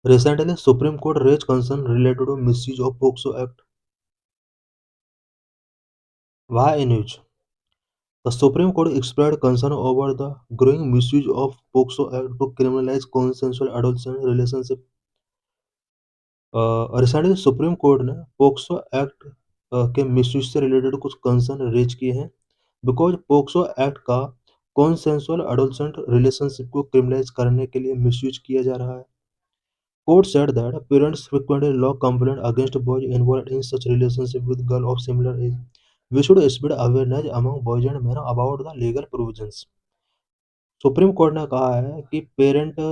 Recently, Supreme Court raised concern related to misuse of POCSO Act. Why in which? The Supreme Court expressed concern over the growing misuse of POCSO Act to criminalize consensual adolescent relationship. Recently supreme court ने POCSO act के misuse से related कुछ concern raise किए हैं because POCSO act का consensual adolescent relationship को criminalize करने के लिए मिसयूज किया जा रहा है. Court said that parents frequently lodge complaint against boys involved in such relationship with girls of similar age. We should spread awareness among boys and men about the legal provisions. Supreme court ने कहा है कि parent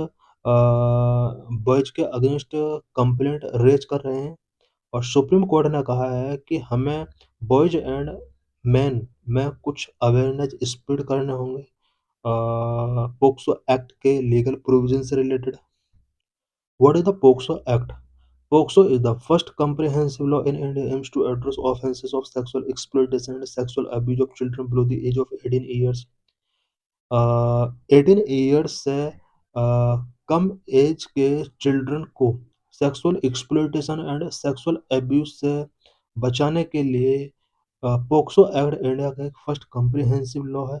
boys के against complaint raise कर रहे हैं और supreme court ने कहा है कि हमें बॉयज एंड मेन में कुछ अवेयरनेस स्प्रेड करने होंगे पोक्सो एक्ट के लीगल प्रोविजन से related. What is the POCSO act? POCSO is the first comprehensive law in India aims to address offenses of sexual exploitation and sexual abuse of children below the age of 18 years. 18 years से कम as के children को sexual exploitation and sexual abuse से बचाने के लिए POCSO act India का एक first comprehensive law है.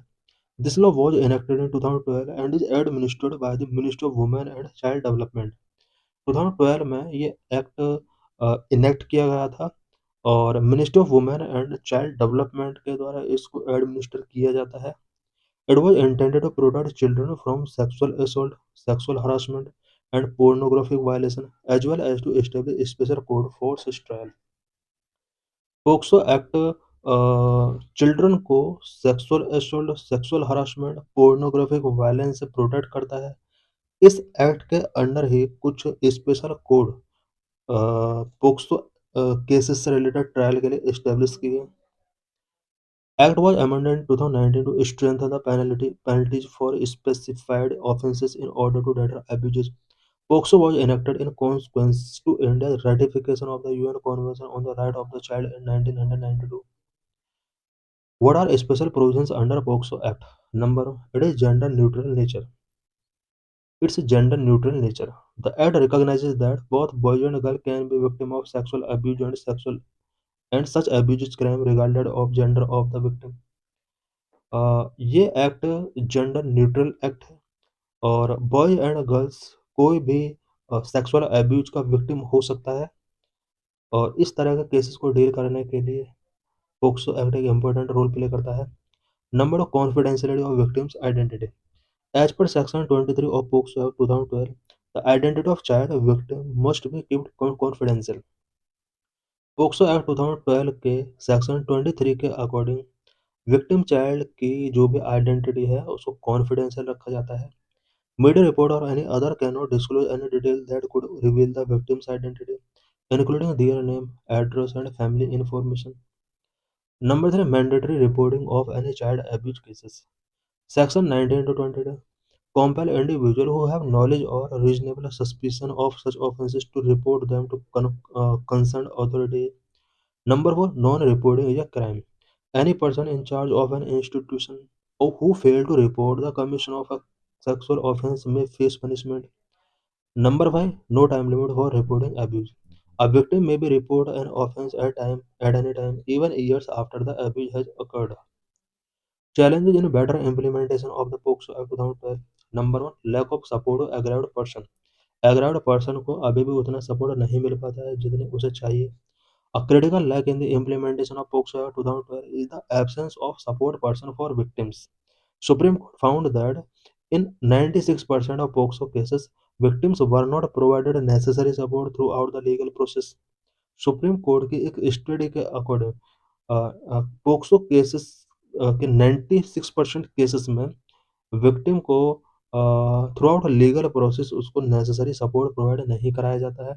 This law was enacted in 2012 and is administered by the ministry of women and child development. 2012 में ये एक्ट इनेक्ट किया गया था और ministry of women and child development के द्वारा इसको एडमिनिस्टर किया जाता है. It was intended to protect children from sexual assault, sexual harassment, and pornographic violation, as well as to establish a special code for such trial. POCSO act children को sexual assault, sexual harassment, pornographic violence से protect करता है. इस act के under ही कुछ special code POCSO cases से related trial के लिए एस्टेब्लिश किए. Act was amended in 2019 to strengthen the penalties for specified offences in order to deter abuses. POCSO was enacted in consequence to India's ratification of the UN Convention on the Right of the Child in 1992. What are special provisions under POCSO Act? Number one, it is gender neutral nature. It's gender neutral nature. The Act recognizes that both boys and girls can be victims of sexual abuse and such abuses crime regardless of gender of the victim. ये act gender neutral act है और boy and girls कोई भी sexual abuse का victim हो सकता है और इस तरह के केसेस को डील करने के लिए पोक्सो एक्ट एक इम्पोर्टेंट रोल प्ले करता है. Number of confidentiality of victims identity. As पर section 23 of POCSO act 2012, the identity of child victim must be keeped confidential. POCSO act 2012 के सेक्शन 23 के अकॉर्डिंग विक्टिम चाइल्ड की जो भी identity है उसको कॉन्फिडेंशियल रखा जाता है. मीडिया रिपोर्ट और any other can not disclose any detail that could reveal the victims identity including their name, address and family information. Number 3, mandatory reporting of any child abuse cases. Section 19 to 22 compel individual who have knowledge or reasonable suspicion of such offences to report them to concerned authority. Number 4, non-reporting is a crime. Any person in charge of an institution or who fail to report the commission of a sexual offense may face punishment. Number 5, no time limit for reporting abuse. A victim may be report an offense at any time, even years after the abuse has occurred. Challenges in better implementation of the POCSO Act 2012. Number 1, lack of support to aggrieved person. Aggrieved person को अभी भी उतना support नहीं मिल पाता है जितने उसे चाहिए. A critical lack in the implementation of POCSO Act 2012 is the absence of support person for victims. Supreme Court found that in 96% of POCSO cases, victims were not provided necessary support throughout the legal process. Supreme court की एक study के according POCSO cases के 96% cases में victim को through out legal process उसको necessary support provide नहीं कराया जाता है.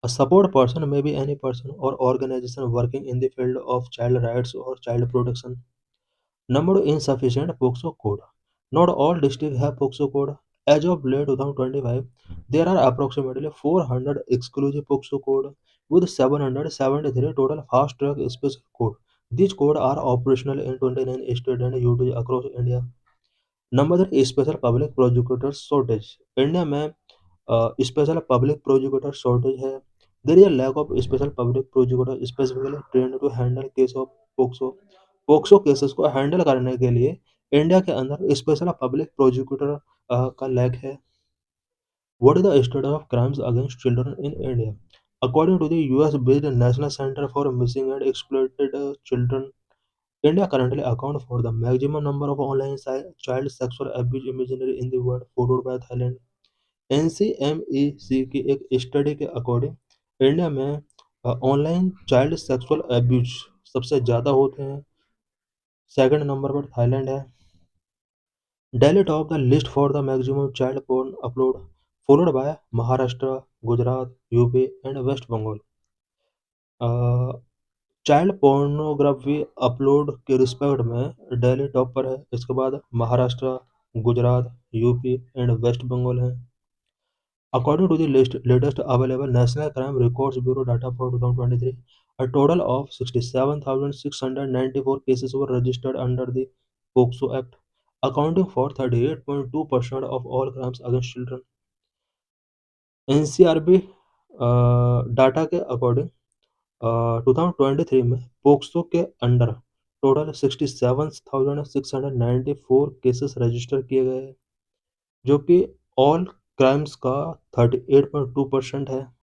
A support person may be any person or organization working in the field of child rights or child protection. Number 2, insufficient POCSO code. Not all districts have POCSO code. As of late 2025, there are approximately 400 exclusive POCSO code with 773 total fast track special code. These codes are operational in 29 states and used across India. Number 3, special public prosecutors shortage. India में special public prosecutor shortage है। There is a lack of special public prosecutor specifically trained to handle case of POCSO. POCSO cases को handle करने के लिए India के अंदर special public prosecutor का lack है। What is the status of crimes against children in India? According to the US-based National Center for Missing and Exploited Children, India currently accounts for the maximum number of online child sexual abuse imagery in the world, followed by Thailand. NCMEC की एक study के according India में online child sexual abuse सबसे ज़्यादा होते हैं। Second number पर Thailand है। Delhi topped the list for the maximum child porn upload, followed by Maharashtra, Gujarat, UP, and West Bengal. Child pornography upload के respect में Delhi top पर है। इसके बाद Maharashtra, Gujarat, UP and West Bengal है। According to the latest available National Crime Records Bureau data for 2023, a total of 67,694 cases were registered under the POCSO Act, accounting for 38.2% of all crimes against children. NCRB data के according 2023 में POCSO के under total 67,694 cases register किए गए हैं, जो कि all crimes का 38.2% है।